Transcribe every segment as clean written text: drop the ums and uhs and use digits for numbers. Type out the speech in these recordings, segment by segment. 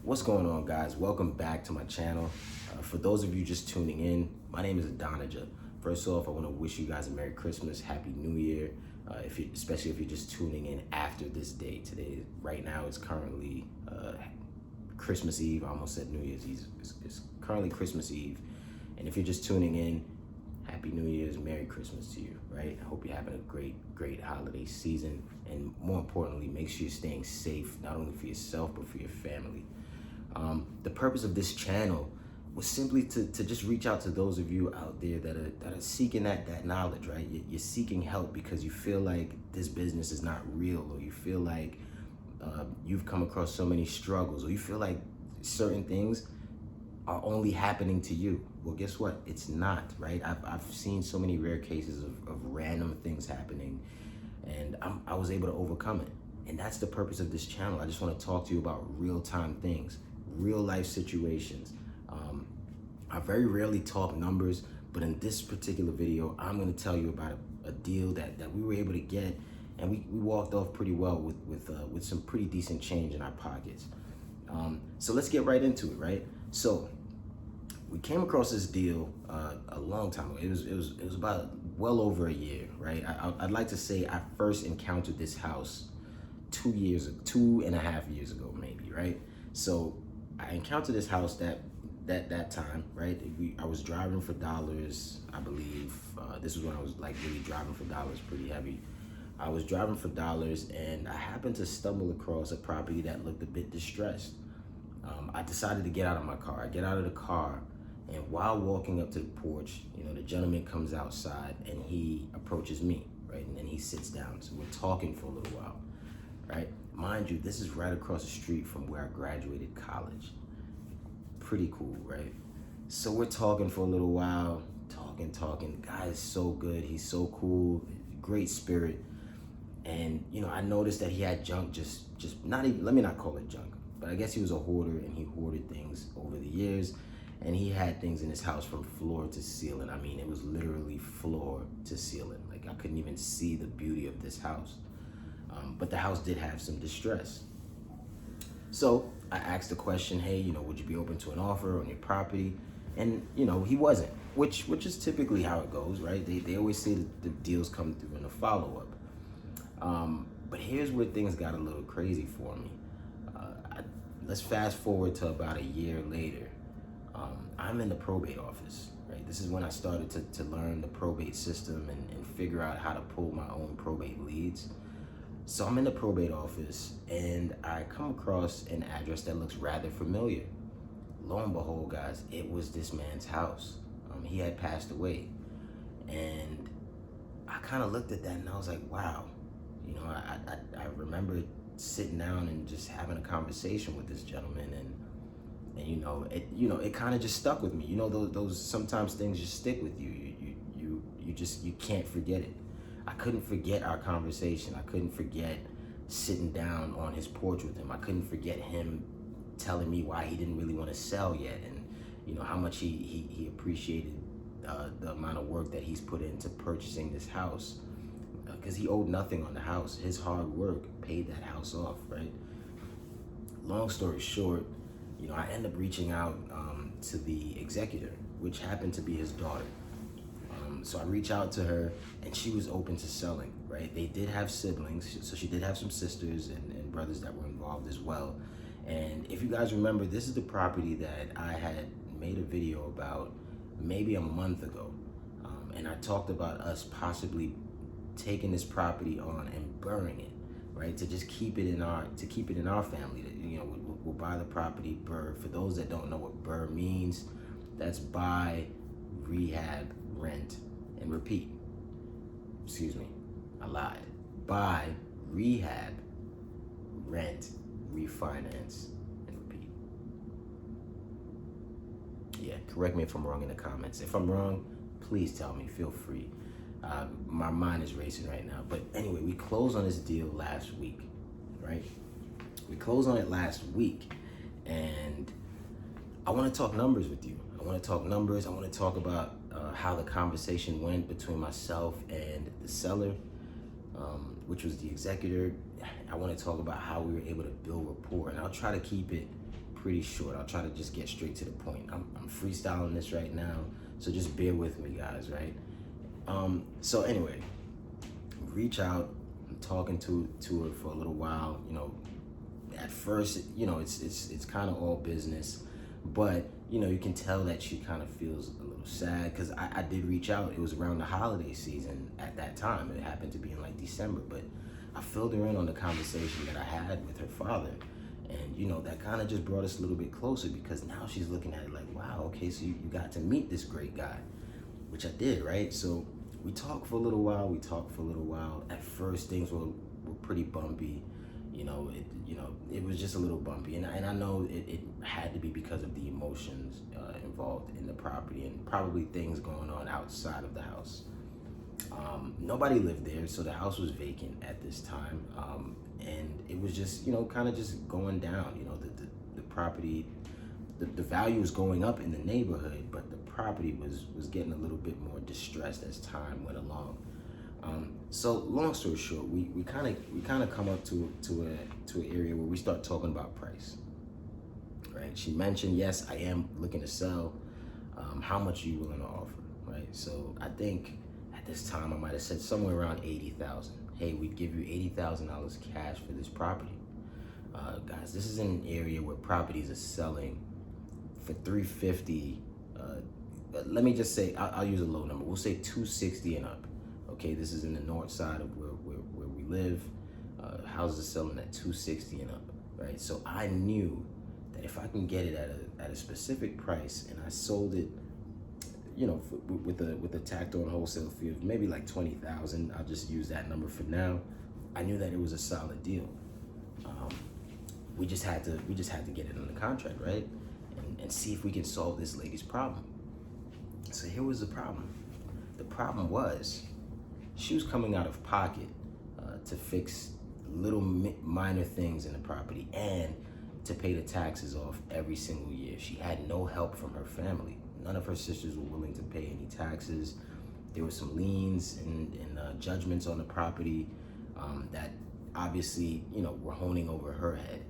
What's going on, guys? Welcome back to my channel. For those of you just tuning in, my name is Adonijah. First off, I want to wish you guys a Merry Christmas, Happy New Year, especially if you're just tuning in after this day. Today, right now, it's currently Christmas Eve. I almost said New Year's Eve. It's currently Christmas Eve. And if you're just tuning in, Happy New Year's, Merry Christmas to you, right? I hope you're having a great holiday season. And more importantly, make sure you're staying safe, not only for yourself, but for your family. The purpose of this channel was simply to just reach out to those of you out there that are seeking that knowledge, right? You're seeking help because you feel like this business is not real, or you feel like you've come across so many struggles, or you feel like certain things are only happening to you. Well, guess what? It's not, right? I've seen so many rare cases of random things happening, and I was able to overcome it. And that's the purpose of this channel. I just want to talk to you about real-time things, real life situations. I very rarely talk numbers, but in this particular video, I'm going to tell you about a deal that we were able to get, and we walked off pretty well with some pretty decent change in our pockets. So let's get right into it, right? So we came across this deal a long time ago. It was about well over a year, right? I'd like to say I first encountered this house 2.5 years ago, maybe, right? So I encountered this house that time, right? I was driving for dollars, I believe. This was when I was like really driving for dollars, pretty heavy. I was driving for dollars, and I happened to stumble across a property that looked a bit distressed. I decided to get out of my car. I get out of the car, and while walking up to the porch, the gentleman comes outside and he approaches me, right? And then he sits down. So we're talking for a little while, right? Mind you, this is right across the street from where I graduated college. Pretty cool, right? So we're talking for a little while, talking. The guy is so good. He's so cool, great spirit. And, I noticed that he had junk, just not even, let me not call it junk, but I guess he was a hoarder, and he hoarded things over the years. And he had things in his house from floor to ceiling. I mean, it was literally floor to ceiling. Like, I couldn't even see the beauty of this house. But the house did have some distress. So I asked the question, hey, would you be open to an offer on your property? And, he wasn't, which is typically how it goes, right? They always say that the deals come through in a follow-up. But here's where things got a little crazy for me. Let's fast forward to about a year later. I'm in the probate office, right? This is when I started to learn the probate system and figure out how to pull my own probate leads. So I'm in the probate office, and I come across an address that looks rather familiar. Lo and behold, guys, it was this man's house. He had passed away. And I kind of looked at that and I was like, wow. I remember sitting down and just having a conversation with this gentleman, and it kind of just stuck with me. Those sometimes things just stick with you. You can't forget it. I couldn't forget our conversation. I couldn't forget sitting down on his porch with him. I couldn't forget him telling me why he didn't really want to sell yet, and how much he appreciated the amount of work that he's put into purchasing this house, because he owed nothing on the house. His hard work paid that house off, right? Long story short, I end up reaching out to the executor, which happened to be his daughter. So I reach out to her, and she was open to selling, right? They did have siblings, so she did have some sisters and brothers that were involved as well. And if you guys remember, this is the property that I had made a video about maybe a month ago. And I talked about us possibly taking this property on and burning it, right? To just keep it in our family. We'll buy the property, BRRRR. For those that don't know what BRRRR means, that's buy, rehab, rent, and repeat. Excuse me, I lied. Buy, rehab, rent, refinance, and repeat. Yeah, correct me if I'm wrong in the comments. If I'm wrong, please tell me, feel free. My mind is racing right now. But anyway, we closed on this deal last week, right? We closed on it last week, and I want to talk numbers with you. I want to talk numbers. I want to talk about how the conversation went between myself and the seller, which was the executor. I want to talk about how we were able to build rapport, and I'll try to keep it pretty short. I'll try to just get straight to the point. I'm freestyling this right now, so just bear with me, guys, right? So anyway, reach out. I'm talking to her for a little while. You know, at first, you know, it's kind of all business, but you know, you can tell that she kind of feels a little sad because I did reach out. It was around the holiday season at that time. It happened to be in like December, but I filled her in on the conversation that I had with her father. And you know, that kind of just brought us a little bit closer because now she's looking at it like, wow, okay, so you got to meet this great guy, which I did, right? So we talked for a little while. At first, things were pretty bumpy. You know, it was just a little bumpy. And I know it had to be because of the emotions involved in the property and probably things going on outside of the house. Nobody lived there, so the house was vacant at this time. And it was just, you know, kind of just going down. You know, the property, the value was going up in the neighborhood, but the property was getting a little bit more distressed as time went along. So long story short, we kind of come up to an area where we start talking about price. Right? She mentioned, yes, I am looking to sell. How much are you willing to offer? Right? So I think at this time I might have said somewhere around 80,000. Hey, we'd give you $80,000 cash for this property. Guys, this is in an area where properties are selling for $350. Let me just say, I'll use a low number. We'll say $260 and up. Okay, this is in the north side of where we live. Houses are selling at $260 and up, right? So I knew that if I can get it at a specific price, and I sold it, you know, with a tacked on wholesale fee of maybe like 20,000. I'll just use that number for now. I knew that it was a solid deal. We just had to get it on the contract, right? And see if we can solve this lady's problem. So here was the problem. The problem was she was coming out of pocket to fix little minor things in the property and to pay the taxes off every single year. She had no help from her family. None of her sisters were willing to pay any taxes. There were some liens and judgments on the property that obviously, you know, were honing over her head.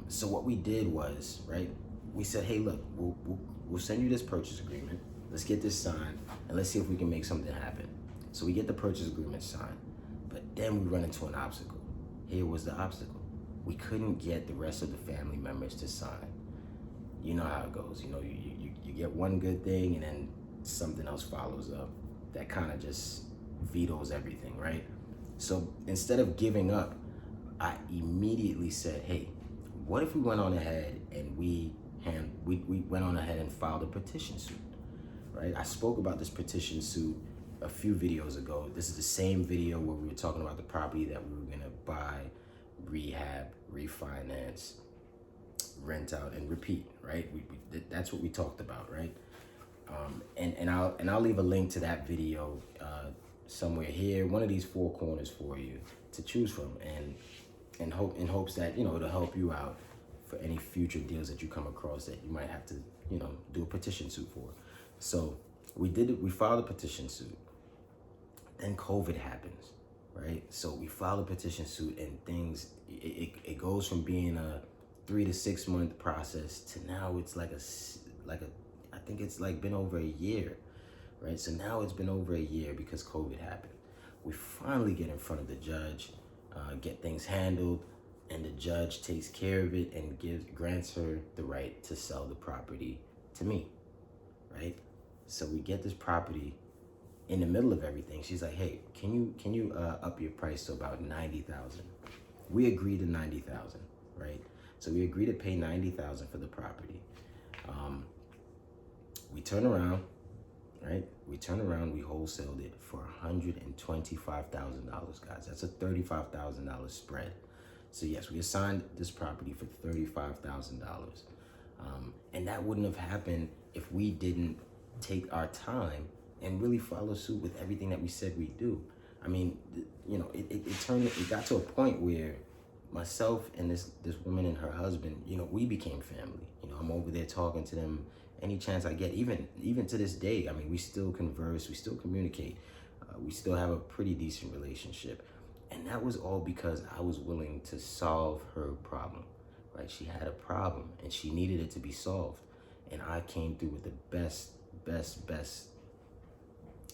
So what we did was, right, we said, hey, look, we'll send you this purchase agreement. Let's get this signed and let's see if we can make something happen. So we get the purchase agreement signed, but then we run into an obstacle. Here was the obstacle. We couldn't get the rest of the family members to sign. You know how it goes. You know, you get one good thing and then something else follows up that kind of just vetoes everything, right? So instead of giving up, I immediately said, hey, what if we went on ahead and we went on ahead and filed a petition suit, right? I spoke about this petition suit a few videos ago. This is the same video where we were talking about the property that we were gonna buy, rehab, refinance, rent out, and repeat, right? That's what we talked about, right? And I'll leave a link to that video somewhere here, one of these four corners for you to choose from, and in hopes that, you know, it'll help you out for any future deals that you come across that you might have to, you know, do a petition suit for. So we did it. We filed a petition suit. Then COVID happens, right? So we filed a petition suit, and things it goes from being a 3 to 6 month process to now it's like I think it's like been over a year, right? So now it's been over a year because COVID happened. We finally get in front of the judge, get things handled, and the judge takes care of it and grants her the right to sell the property to me, right? So we get this property. In the middle of everything, she's like, hey, can you up your price to about 90,000? We agreed to 90,000, right? So we agreed to pay 90,000 for the property. We turn around, right? We wholesaled it for $125,000, guys. That's a $35,000 spread. So yes, we assigned this property for $35,000. And that wouldn't have happened if we didn't take our time and really follow suit with everything that we said we'd do. I mean, you know, it got to a point where myself and this woman and her husband, you know, we became family. You know, I'm over there talking to them any chance I get, even to this day. I mean, we still converse, we still communicate, we still have a pretty decent relationship. And that was all because I was willing to solve her problem, right? She had a problem and she needed it to be solved. And I came through with the best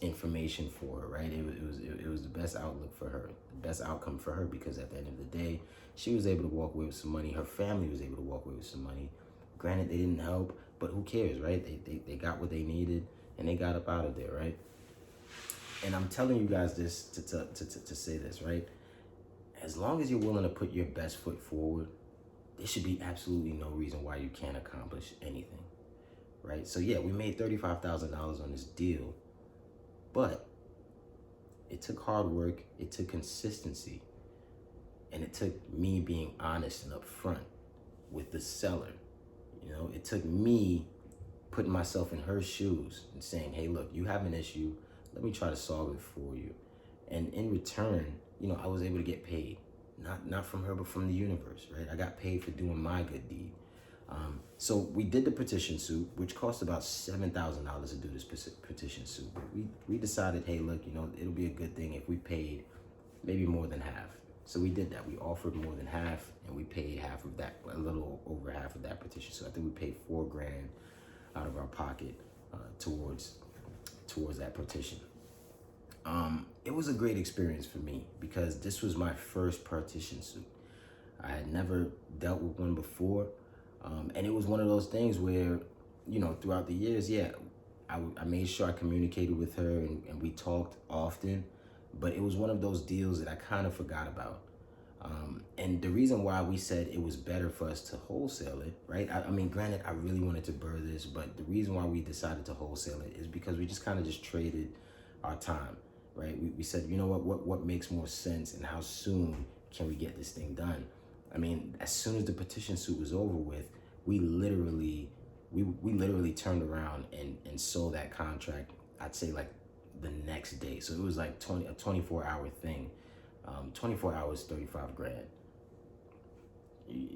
information for her, right? It was the best outlook for her, the best outcome for her, because at the end of the day, she was able to walk away with some money. Her family was able to walk away with some money. Granted, they didn't help, but who cares, right? They got what they needed and they got up out of there, right? And I'm telling you guys this to say this, right? As long as you're willing to put your best foot forward, there should be absolutely no reason why you can't accomplish anything, right? So yeah, we made $35,000 on this deal, but it took hard work, it took consistency, and it took me being honest and upfront with the seller. You know, it took me putting myself in her shoes and saying, hey, look, you have an issue, let me try to solve it for you. And in return, you know, I was able to get paid, not from her, but from the universe, right? I got paid for doing my good deed. So we did the petition suit, which cost about $7,000 to do this petition suit. But we decided, hey, look, you know, it'll be a good thing if we paid maybe more than half. So we did that. We offered more than half, and we paid half of that, a little over half of that petition. So I think we paid $4,000 out of our pocket towards that petition. It was a great experience for me because this was my first partition suit. I had never dealt with one before. And it was one of those things where, you know, throughout the years, yeah, I made sure I communicated with her and we talked often, but it was one of those deals that I kind of forgot about. And the reason why we said it was better for us to wholesale it, right? I mean, granted, I really wanted to burr this, but the reason why we decided to wholesale it is because we just kind of just traded our time, right? We said, you know what makes more sense and how soon can we get this thing done? I mean, as soon as the petition suit was over with, we literally turned around and sold that contract, I'd say like the next day. So it was like a 24-hour thing. 24 hours, $35,000.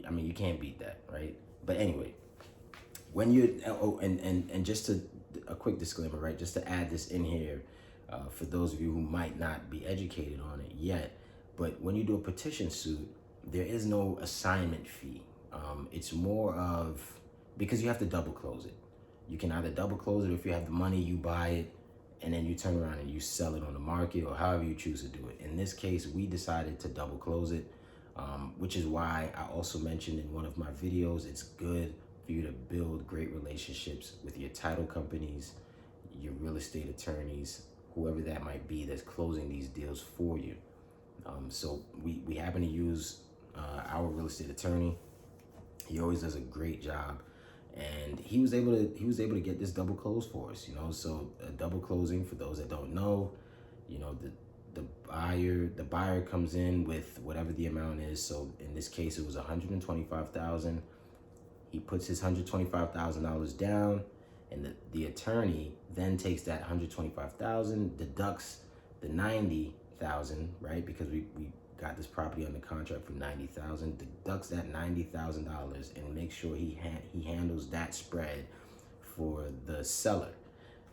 I mean, you can't beat that, right? But anyway, when you, and just a quick disclaimer, right? Just to add this in here, for those of you who might not be educated on it yet, but when you do a petition suit, there is no assignment fee. It's more of, because you have to double close it. You can either double close it, or if you have the money, you buy it, and then you turn around and you sell it on the market, or however you choose to do it. In this case, we decided to double close it, which is why I also mentioned in one of my videos, it's good for you to build great relationships with your title companies, your real estate attorneys, whoever that might be that's closing these deals for you. So we happen to use our real estate attorney. He always does a great job, and he was able to get this double close for us, you know. So a double closing, for those that don't know, you know, the buyer comes in with whatever the amount is. So in this case, it was $125,000. He puts his $125,000 down, and the attorney then takes that $125,000, deducts the $90,000, right? Because we got this property under contract for $90,000, deducts that $90,000 and makes sure he handles that spread for the seller,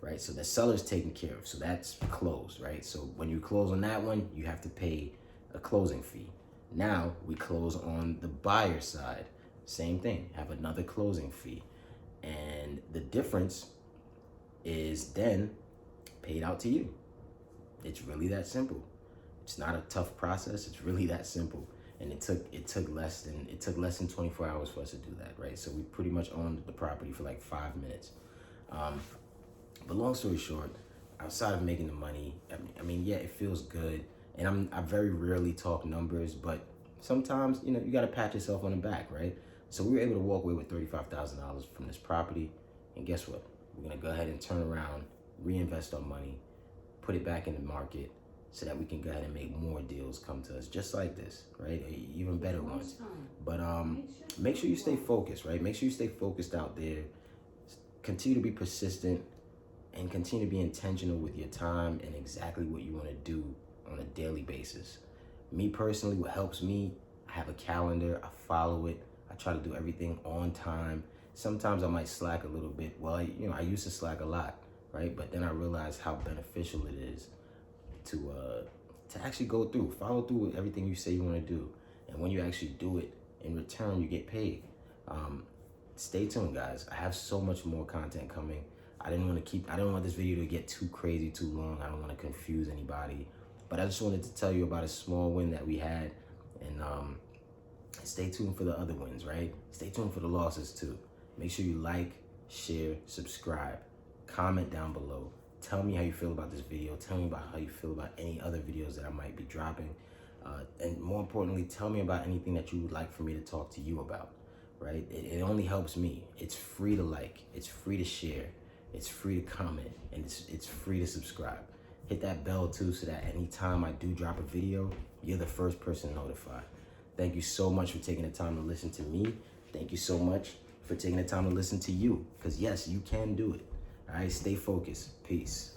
right? So the seller's taken care of, so that's closed, right? So when you close on that one, you have to pay a closing fee. Now we close on the buyer side, same thing, have another closing fee, and the difference is then paid out to you. It's really that simple. It's not a tough process. It's really that simple. And it took less than 24 hours for us to do that, right? So we pretty much owned the property for like 5 minutes. But long story short, outside of making the money, I mean, yeah, it feels good. And I very rarely talk numbers, but sometimes, you know, you got to pat yourself on the back, right? So we were able to walk away with $35,000 from this property. And guess what? We're going to go ahead and turn around, reinvest our money, put it back in the market, so that we can go ahead and make more deals come to us just like this, right? Even better ones. But make sure you stay focused, right? Make sure you stay focused out there. Continue to be persistent and continue to be intentional with your time and exactly what you want to do on a daily basis. Me personally, what helps me, I have a calendar, I follow it, I try to do everything on time. Sometimes I might slack a little bit. Well, I used to slack a lot, right? But then I realized how beneficial it is to actually follow through with everything you say you want to do. And when you actually do it in return, you get paid. Stay tuned, guys. I have so much more content coming. I didn't want this video to get too crazy, too long. I don't want to confuse anybody. But I just wanted to tell you about a small win that we had. And stay tuned for the other wins, right? Stay tuned for the losses too. Make sure you like, share, subscribe, comment down below. Tell me how you feel about this video. Tell me about how you feel about any other videos that I might be dropping. And more importantly, tell me about anything that you would like for me to talk to you about, right? It only helps me. It's free to like, it's free to share, it's free to comment, and it's free to subscribe. Hit that bell too, so that anytime I do drop a video, you're the first person notified. Thank you so much for taking the time to listen to me. Thank you so much for taking the time to listen to you, because yes, you can do it. All right, stay focused. Peace.